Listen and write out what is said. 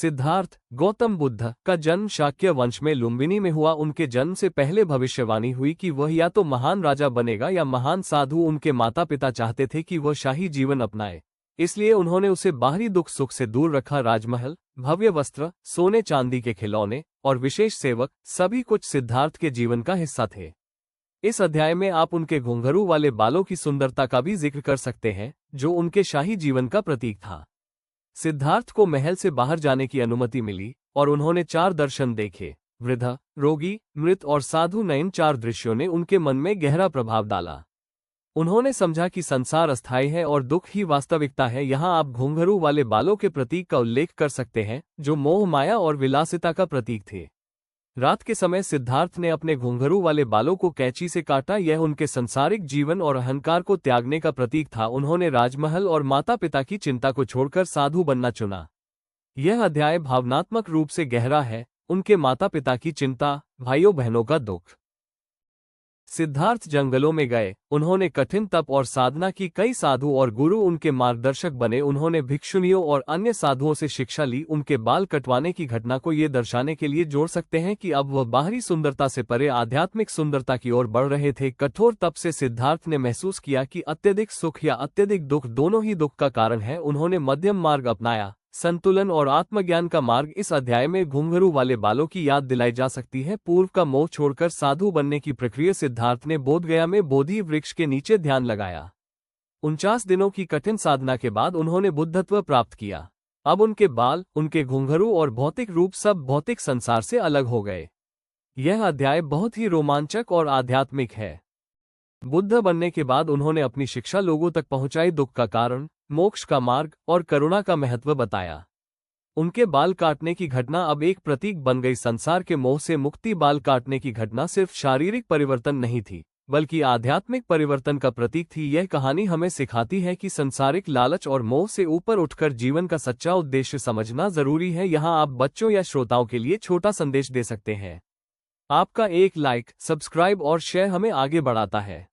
सिद्धार्थ गौतम बुद्ध का जन्म शाक्य वंश में लुम्बिनी में हुआ। उनके जन्म से पहले भविष्यवाणी हुई कि वह या तो महान राजा बनेगा या महान साधु। उनके माता पिता चाहते थे कि वह शाही जीवन अपनाए, इसलिए उन्होंने उसे बाहरी दुख सुख से दूर रखा। राजमहल, भव्य वस्त्र, सोने चांदी के खिलौने और विशेष सेवक सभी कुछ सिद्धार्थ के जीवन का हिस्सा थे। इस अध्याय में आप उनके घुंघरू वाले बालों की सुंदरता का भी जिक्र कर सकते हैं, जो उनके शाही जीवन का प्रतीक था। सिद्धार्थ को महल से बाहर जाने की अनुमति मिली और उन्होंने 4 दर्शन देखे। वृद्ध, रोगी, मृत और साधु। नयन 4 दृश्यों ने उनके मन में गहरा प्रभाव डाला। उन्होंने समझा कि संसार अस्थायी है और दुख ही वास्तविकता है। यहाँ आप घुंघरू वाले बालों के प्रतीक का उल्लेख कर सकते हैं, जो मोह, माया और विलासिता का प्रतीक थे। रात के समय सिद्धार्थ ने अपने घुंघरू वाले बालों को कैंची से काटा। यह उनके सांसारिक जीवन और अहंकार को त्यागने का प्रतीक था। उन्होंने राजमहल और माता पिता की चिंता को छोड़कर साधु बनना चुना। यह अध्याय भावनात्मक रूप से गहरा है। उनके माता पिता की चिंता, भाइयों बहनों का दुख। सिद्धार्थ जंगलों में गए। उन्होंने कठिन तप और साधना की। कई साधु और गुरु उनके मार्गदर्शक बने। उन्होंने भिक्षुनियों और अन्य साधुओं से शिक्षा ली। उनके बाल कटवाने की घटना को ये दर्शाने के लिए जोड़ सकते हैं कि अब वह बाहरी सुंदरता से परे आध्यात्मिक सुंदरता की ओर बढ़ रहे थे। कठोर तप से सिद्धार्थ ने महसूस किया कि अत्यधिक सुख या अत्यधिक दुख दोनों ही दुख का कारण है। उन्होंने मध्यम मार्ग अपनाया, संतुलन और आत्मज्ञान का मार्ग। इस अध्याय में घुंघरू वाले बालों की याद दिलाई जा सकती है। पूर्व का मोह छोड़कर साधु बनने की प्रक्रिया। सिद्धार्थ ने बोधगया में बोधि वृक्ष के नीचे ध्यान लगाया। 49 दिनों की कठिन साधना के बाद उन्होंने बुद्धत्व प्राप्त किया। अब उनके बाल, उनके घुंघरू और भौतिक रूप सब भौतिक संसार से अलग हो गए। यह अध्याय बहुत ही रोमांचक और आध्यात्मिक है। बुद्ध बनने के बाद उन्होंने अपनी शिक्षा लोगों तक पहुंचाई। दुख का कारण, मोक्ष का मार्ग और करुणा का महत्व बताया। उनके बाल काटने की घटना अब एक प्रतीक बन गई। संसार के मोह से मुक्ति। बाल काटने की घटना सिर्फ शारीरिक परिवर्तन नहीं थी, बल्कि आध्यात्मिक परिवर्तन का प्रतीक थी। यह कहानी हमें सिखाती है कि संसारिक लालच और मोह से ऊपर उठकर जीवन का सच्चा उद्देश्य समझना जरूरी है। यहाँ आप बच्चों या श्रोताओं के लिए छोटा संदेश दे सकते हैं। आपका एक लाइक, सब्सक्राइब और शेयर हमें आगे बढ़ाता है।